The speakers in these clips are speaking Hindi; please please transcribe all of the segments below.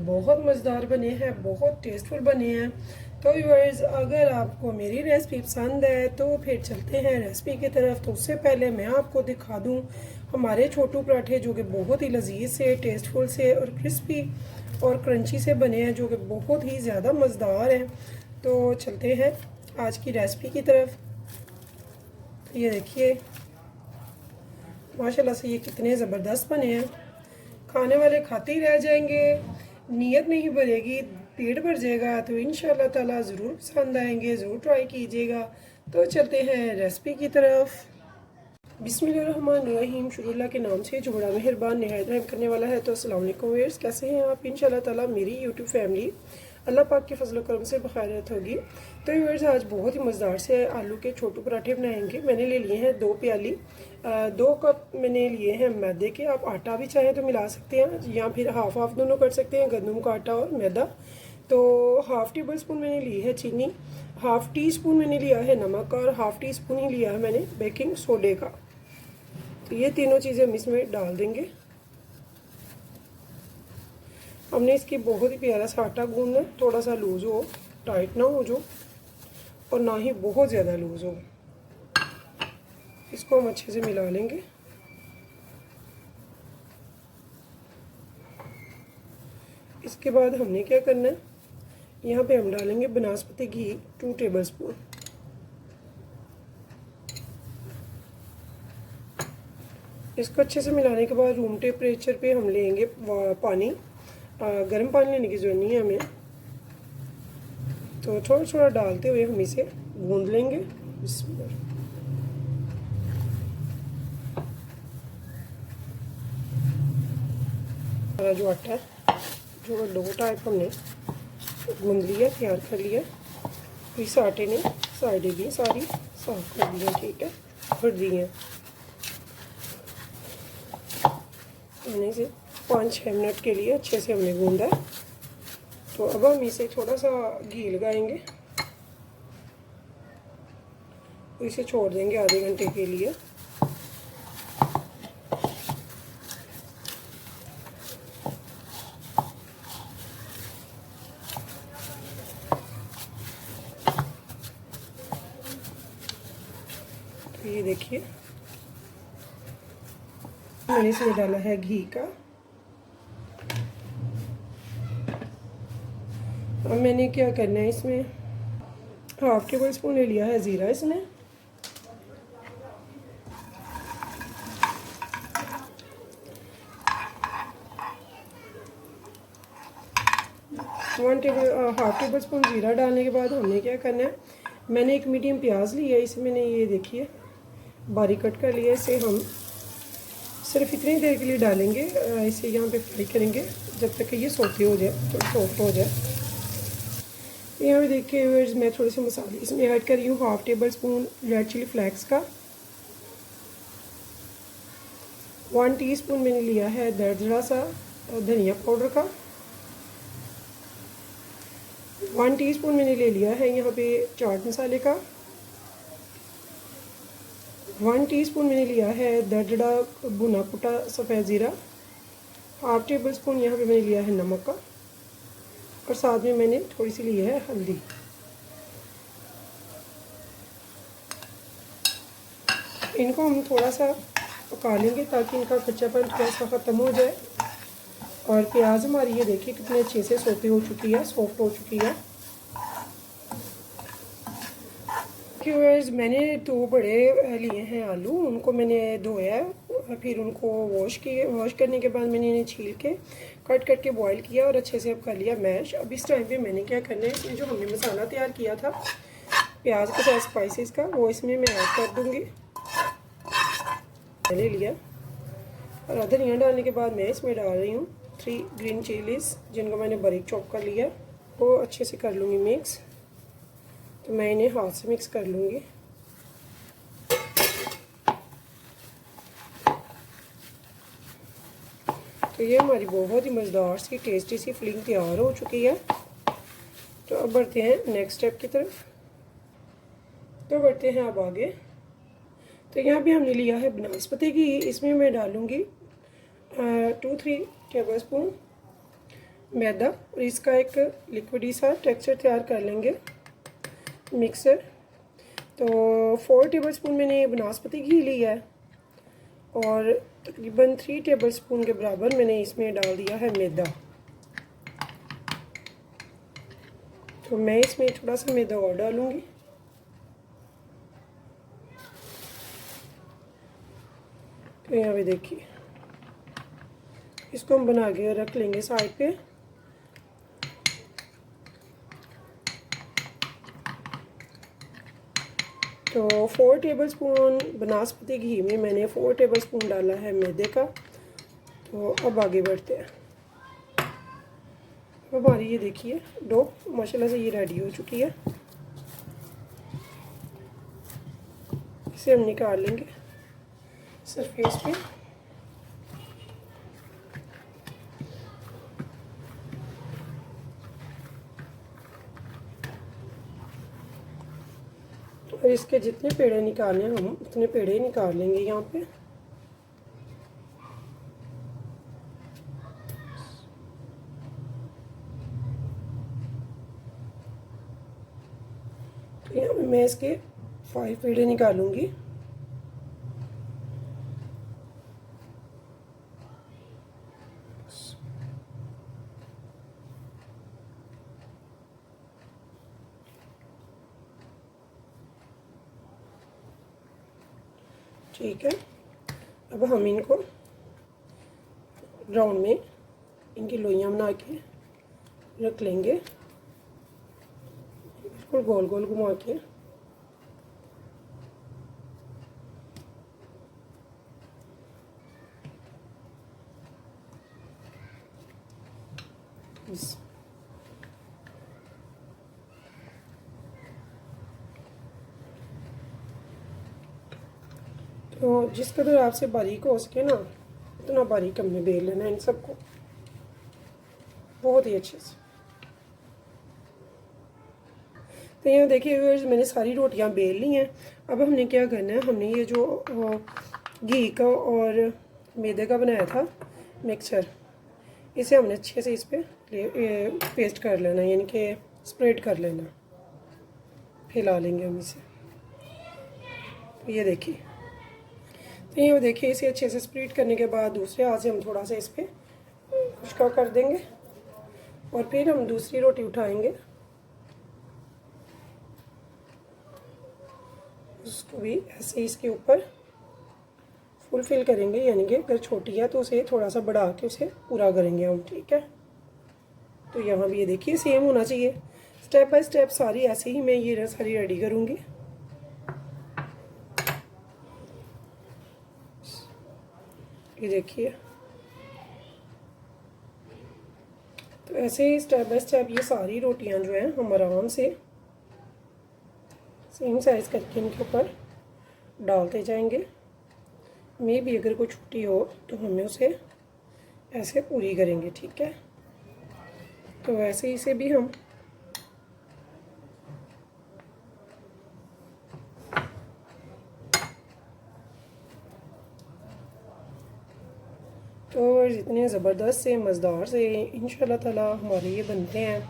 बहुत मज़ेदार बने हैं, बहुत टेस्टफुल बने हैं। तो व्यूअर्स, अगर आपको मेरी रेसिपी पसंद है तो फिर चलते हैं रेसिपी की तरफ। तो उससे पहले मैं आपको दिखा दूं हमारे छोटू पराठे, जो कि बहुत ही लजीज से, टेस्टफुल से और क्रिस्पी और क्रंची से बने हैं, जो कि बहुत ही ज़्यादा मज़ेदार हैं। तो चलते हैं आज की रेसिपी की तरफ। तो ये देखिए माशाल्लाह से ये कितने ज़बरदस्त बने हैं। खाने वाले खाते ही रह जाएंगे, नीयत नहीं भरेगी, पेट भर जाएगा। तो इंशाल्लाह ताला ज़रूर पसंद आएंगे, ज़रूर ट्राई कीजिएगा। तो चलते हैं रेसिपी की तरफ। बिस्मिल्लाहिर्रहमानिर्रहीम, शुरुल्लाह के नाम से जो बड़ा मेहरबान निहायत रहम करने वाला है। तो अस्सलाम वालेकुम व्यूअर्स, कैसे हैं आप? इंशाल्लाह ताला मेरी यूट्यूब फैमिली अल्लाह पाक के फजल करम से बखैरियत होगी। तो व्यूअर्स, आज बहुत ही मज़ेदार से आलू के छोटू पराठे बनाएंगे। मैंने ले लिए हैं 2 प्याली, 2 कप मैंने लिए हैं मैदे के। आप आटा भी चाहें तो मिला सकते हैं, या फिर हाफ हाफ दोनों कर सकते हैं, गंदम का आटा और मैदा। तो हाफ़ टेबल स्पून मैंने ली है चीनी, हाफ़ टी स्पून मैंने लिया है नमक और हाफ़ टी स्पून ही लिया है मैंने बेकिंग सोडे का। तो ये तीनों चीज़ें हम इसमें डाल देंगे। हमने इसकी बहुत ही प्यारा सा आटा गूंदना है, थोड़ा सा लूज़ हो, टाइट ना हो जो, और ना ही बहुत ज़्यादा लूज़ हो। इसको हम अच्छे से मिला लेंगे। इसके बाद हमने क्या करना है, यहाँ पे हम डालेंगे बनास्पति घी 2 टेबल स्पून। इसको अच्छे से मिलाने के बाद रूम टेम्परेचर पे हम लेंगे पानी। गर्म पानी लेने की ज़रूरत नहीं है हमें। तो थोड़ा थोड़ा डालते हुए हम इसे गूंद लेंगे। हमारा जो आटा है, जो डो टाइप हमने गूंद लिया, तैयार कर लिया। तो इस आटे ने साइडें भी सारी साफ कर दी हैं, ठीक है, भर दी हैं। मैंने इसे 5-6 मिनट के लिए अच्छे से हमने गूंदा है। तो अब हम इसे थोड़ा सा घी लगाएंगे, तो इसे छोड़ देंगे आधे घंटे के लिए। तो ये देखिए मैंने इसमें डाला है घी का। अब मैंने क्या करना है, इसमें हाफ टेबल स्पून ले लिया है ज़ीरा। इसमें 1 हाफ टेबल स्पून ज़ीरा डालने के बाद हमने क्या करना है, मैंने एक मीडियम प्याज लिया है। इसमें मैंने ये देखिए बारीक कट कर लिया। इसे हम सिर्फ इतनी देर के लिए डालेंगे, इसे यहाँ पे फ्राई करेंगे जब तक कि ये सौते हो जाए, थोड़ा सॉफ्ट हो जाए। यहाँ पे देखिए मैं थोड़े से मसाले इसमें ऐड कर रही हूँ। Half tablespoon red chilli flakes का, 1 टीस्पून मैंने लिया है दरदरा सा धनिया पाउडर का, 1 टीस्पून मैंने ले लिया है यहाँ पे चाट मसाले का, 1 टीस्पून मैंने लिया है दरदरा भुना कुटा सफ़ेद ज़ीरा, हाफ टेबल स्पून यहाँ पे मैंने लिया है नमक का, और साथ में मैंने थोड़ी सी ली है हल्दी। इनको हम थोड़ा सा पका लेंगे ताकि इनका कच्चापन थोड़ा सा ख़त्म हो जाए। और प्याज हमारी ये देखिए कितने अच्छे से सौते हो चुकी है, सॉफ्ट हो चुकी है। व्यूअर्स, मैंने 2 बड़े लिए हैं आलू, उनको मैंने धोया है, फिर उनको वॉश करने के बाद मैंने इन्हें छील के कट करके बॉईल किया और अच्छे से अब कर लिया मैश। अब इस टाइम पे मैंने क्या करना है, इसमें जो हमने मसाला तैयार किया था प्याज के साथ स्पाइसेस का, वो इसमें मैं ऐड कर दूँगी। ले लिया और धनिया डालने के बाद मैं इसमें डाल रही हूँ 3 ग्रीन चिलीज़, जिनको मैंने बारीक चॉप कर लिया। वो अच्छे से कर लूँगी मिक्स। तो मैं इन्हें हाथ से मिक्स कर लूँगी। तो ये हमारी बहुत ही मज़ेदार सी टेस्टी सी फिलिंग तैयार हो चुकी है। तो अब बढ़ते हैं नेक्स्ट स्टेप की तरफ। तो बढ़ते हैं अब आगे। तो यहाँ पे हमने लिया है बनास्पति घी, इसमें मैं डालूँगी 2-3 टेबल स्पून। मैदा और इसका एक लिक्विडी सा टेक्सचर तैयार कर लेंगे मिक्सर। तो 4 टेबलस्पून मैंने बनास्पति घी लिया है और तकरीबन 3 टेबलस्पून के बराबर मैंने इसमें डाल दिया है मैदा। तो मैं इसमें थोड़ा सा मैदा और डालूँगी। तो यहाँ पे देखिए इसको हम बना के रख लेंगे साइड पे। तो 4 टेबलस्पून बनास्पति घी में मैंने 4 टेबलस्पून डाला है मैदे का। तो अब आगे बढ़ते हैं। अब हमारी ये देखिए डो माशाल्लाह से ये रेडी हो चुकी है। इसे हम निकाल लेंगे सरफेस पे। और इसके जितने पेड़े निकालने हम उतने पेड़े निकाल लेंगे यहाँ पे। तो यहाँ पे मैं इसके 5 पेड़े निकालूंगी। ठीक है, अब हम इनको राउंड में इनकी लोइयाँ बना के रख लेंगे, बिल्कुल गोल गोल घुमा के। तो जिस कदर आपसे बारीक हो सके ना उतना बारीक हमने बेल लेना है इन सबको बहुत ही अच्छे से। तो यहाँ देखिए व्यूअर्स मैंने सारी रोटियां बेल ली हैं। अब हमने क्या करना है, हमने ये जो घी का और मैदे का बनाया था मिक्सचर, इसे हमने अच्छे से इस पर पेस्ट कर लेना, यानी कि स्प्रेड कर लेना, फैला लेंगे हम इसे। तो ये देखिए, तो ये देखिए इसे अच्छे से स्प्रेड करने के बाद दूसरे हाथ से हम थोड़ा सा इस पर खुशका कर देंगे और फिर हम दूसरी रोटी उठाएंगे, उसको भी ऐसे ही इसके ऊपर फुल फिल करेंगे, यानी कि अगर छोटी है तो उसे थोड़ा सा बढ़ा के उसे पूरा करेंगे हम। ठीक है, तो यहाँ भी ये देखिए सेम होना चाहिए। स्टेप बाय स्टेप सारी ऐसे ही मैं ये सारी रेडी करूँगी। ये देखिए, तो ऐसे ही स्टेप बाय स्टेप ये सारी रोटियां जो हैं हम आराम से सेम साइज़ करके इनके ऊपर डालते जाएंगे। मे भी अगर कोई छुट्टी हो तो हमें उसे ऐसे पूरी करेंगे। ठीक है, तो वैसे ही इसे भी हम तो जितने ज़बरदस्त से मज़ेदार से इंशाल्लाह ताला हमारे ये बनते हैं।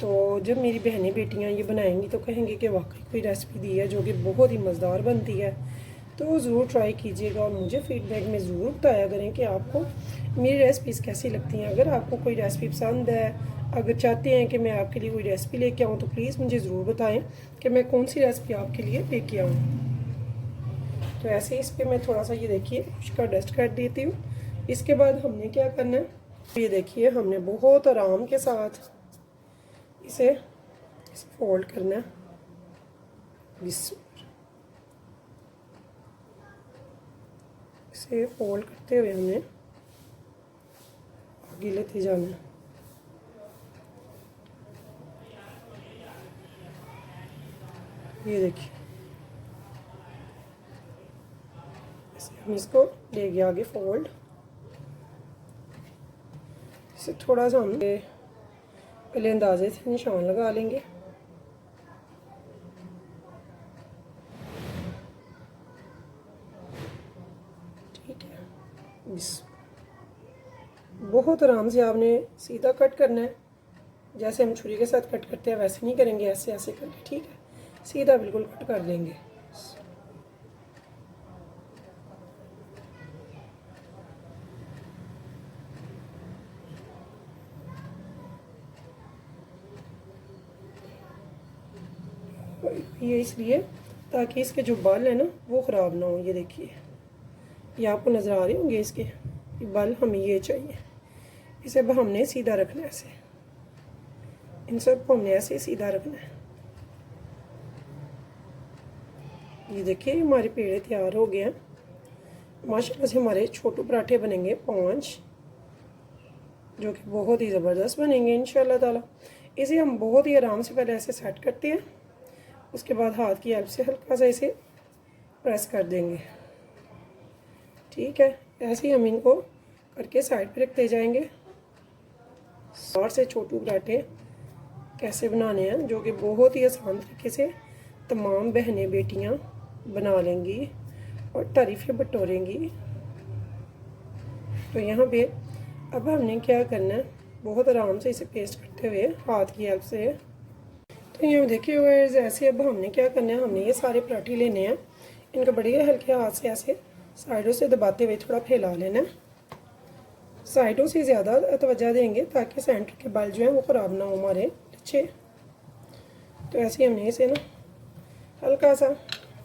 तो जब मेरी बहनें बेटियां ये बनाएंगी तो कहेंगे कि वाकई कोई रेसिपी दी है जो कि बहुत ही मज़ेदार बनती है। तो ज़रूर ट्राई कीजिएगा और मुझे फ़ीडबैक में ज़रूर बताया करें कि आपको मेरी रेसिपीज़ कैसी लगती हैं। अगर आपको कोई रेसिपी पसंद है, अगर चाहते हैं कि मैं आपके लिए कोई रेसिपी लेके आऊँ तो प्लीज़ मुझे ज़रूर बताएं कि मैं कौन सी रेसिपी आपके लिए लेके आऊँ। तो ऐसे ही इस पर मैं थोड़ा सा ये देखिए उसका डस्ट कर देती हूँ। इसके बाद हमने क्या करना है, ये देखिए हमने बहुत आराम के साथ इसे फोल्ड करना है। इसे फोल्ड करते हुए हमने आगे लेते जाना है। ये देखिए हम इसको ले गए आगे फोल्ड। इसे थोड़ा सा हम पहले अंदाजे से निशान लगा लेंगे। ठीक है, बहुत आराम से आपने सीधा कट करना है, जैसे हम छुरी के साथ कट करते हैं वैसे नहीं करेंगे, ऐसे ऐसे करके, ठीक है, सीधा बिल्कुल कट कर देंगे। ये इसलिए ताकि इसके जो बाल है ना वो ख़राब ना हो। ये देखिए, ये आपको नज़र आ रहे होंगे इसके बाल, हमें ये चाहिए। इसे अब हमने सीधा रखना है, ऐसे इन सब को हमने ऐसे सीधा रखना है। ये देखिए हमारे पेड़े तैयार हो गए हैं। माशाल्लाह से हमारे छोटू पराठे बनेंगे 5, जो कि बहुत ही ज़बरदस्त बनेंगे इंशाल्लाह ताला। इसे हम बहुत ही आराम से पहले ऐसे सेट करते हैं, उसके बाद हाथ की हेल्प से हल्का सा इसे प्रेस कर देंगे, ठीक है। ऐसे ही हम इनको करके साइड पे रखते जाएंगे। और से छोटू पराठे कैसे बनाने हैं, जो कि बहुत ही आसान तरीके से तमाम बहनें बेटियां बना लेंगी और तारीफ़ें बटोरेंगी। तो यहाँ पे अब हमने क्या करना है, बहुत आराम से इसे पेस्ट करते हुए हाथ की हेल्प से। तो यहाँ देखिए व्यूअर्स, ऐसे अब हमने क्या करना है, हमने ये सारे पराठे लेने हैं, इनको बढ़िया हल्के हाथ से ऐसे साइडों से दबाते हुए थोड़ा फैला लेना है। साइडों से ज़्यादा तवज्जो देंगे ताकि सेंटर के बाल जो हैं वो ख़राब ना हो हमारे अच्छे। तो ऐसे ही हमने इसे ना हल्का सा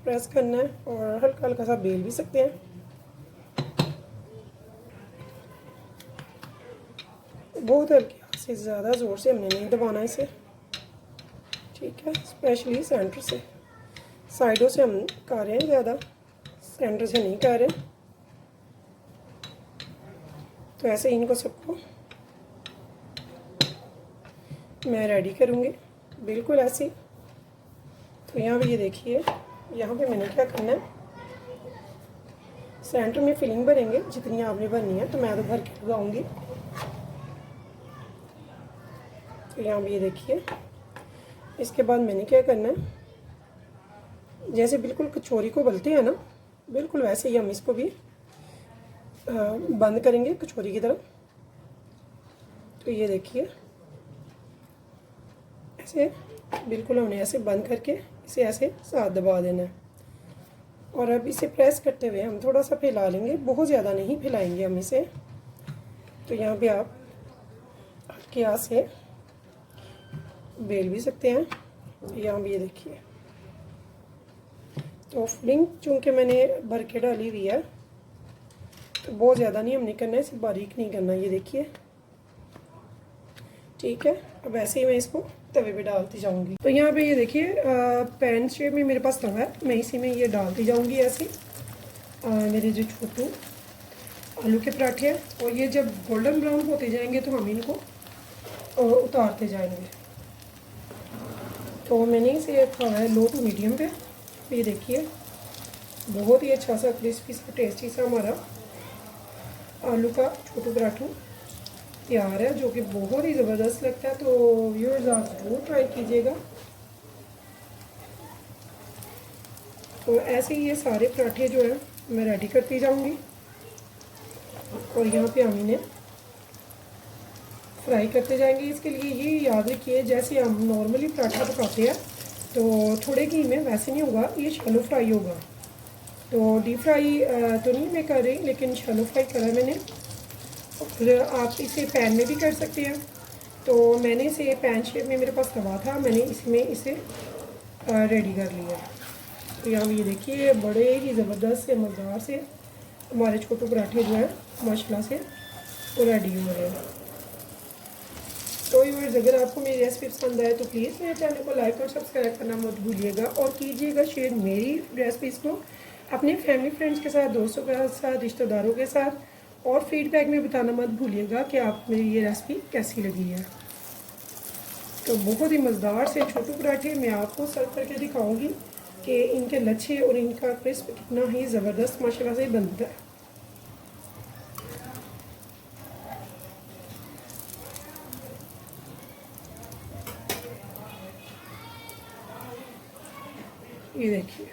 प्रेस करना है और हल्का हल्का सा बेल भी सकते हैं। बहुत हल्के हाथ से, ज़्यादा ज़ोर से हमने नहीं दबाना इसे, ठीक है। स्पेशली सेंटर से, साइडों से हम कर रहे हैं ज़्यादा, सेंटर से नहीं कर रहे। तो ऐसे इनको सबको मैं रेडी करूँगी बिल्कुल ऐसे। तो यहाँ पे ये देखिए, यहाँ पे मैंने क्या करना है, सेंटर में फिलिंग भरेंगे जितनी आपने भरनी है, तो मैं तो भर के लगाऊंगी। तो यहाँ पे ये देखिए, इसके बाद मैंने क्या करना है, जैसे बिल्कुल कचौरी को बेलते हैं ना, बिल्कुल वैसे ही हम इसको भी बंद करेंगे कचौरी की तरह। तो ये देखिए ऐसे बिल्कुल हमने ऐसे बंद करके इसे ऐसे साथ दबा देना है। और अब इसे प्रेस करते हुए हम थोड़ा सा फैला लेंगे, बहुत ज़्यादा नहीं फैलाएंगे हम इसे। तो यहाँ पे आप के हाथ से बेल भी सकते हैं। यहाँ भी ये देखिए, तो फिलिंग चूँकि मैंने भर के डाली हुई है, तो बहुत ज़्यादा नहीं हमने करना है, इसे बारीक नहीं करना। ये देखिए, ठीक है। अब ऐसे ही मैं इसको तवे पे डालती जाऊंगी। तो यहाँ पे ये देखिए पैन शेप में मेरे पास तवा है, मैं इसी में ये डालती जाऊंगी ऐसे। मेरे जो छोटू आलू के पराठे हैं, और ये जब गोल्डन ब्राउन होते जाएंगे तो हम इनको उतारते जाएंगे। तो मैंने इसे रखा हुआ है लो टू मीडियम पे। ये देखिए बहुत ही अच्छा सा क्रिस्पी सा टेस्टी सा हमारा आलू का छोटू पराठू तैयार है, जो कि बहुत ही ज़बरदस्त लगता है। तो व्यूअर्स आप ज़रूर ट्राई कीजिएगा। तो ऐसे ही ये सारे पराठे जो है मैं रेडी करती जाऊंगी, और यहाँ पे हम इन्हें फ्राई करते जाएंगे। इसके लिए ये याद रखिए, जैसे हम नॉर्मली पराठा पकाते हैं तो थोड़े घी में वैसे नहीं होगा, ये शैलो फ्राई होगा। तो डीप फ्राई तो नहीं मैं कर रही, लेकिन शैलो फ्राई करा मैंने। फिर आप इसे पैन में भी कर सकते हैं। तो मैंने इसे पैन शेप में मेरे पास तवा था, मैंने इसमें इसे रेडी कर लिया। तो यहाँ ये देखिए बड़े ही ज़बरदस्त से मज़ेदार से हमारे छोटे पराठे जो हैं माशाल्लाह से वो रेडी हो रहे हैं। तो व्यूअर्स, अगर आपको मेरी रेसिपी पसंद आए तो प्लीज़ मेरे चैनल को लाइक और सब्सक्राइब करना मत भूलिएगा, और कीजिएगा शेयर मेरी रेसिपीज़ को अपने फैमिली फ्रेंड्स के साथ, दोस्तों के साथ, रिश्तेदारों के साथ। और फीडबैक में बताना मत भूलिएगा कि आप मेरी ये रेसिपी कैसी लगी है। तो बहुत ही मज़ेदार से छोटू पराठे मैं आपको सर्व करके दिखाऊंगी कि इनके लच्छे और इनका क्रिस्प कितना ही ज़बरदस्त माशाल्लाह से बनता है। ये देखिए।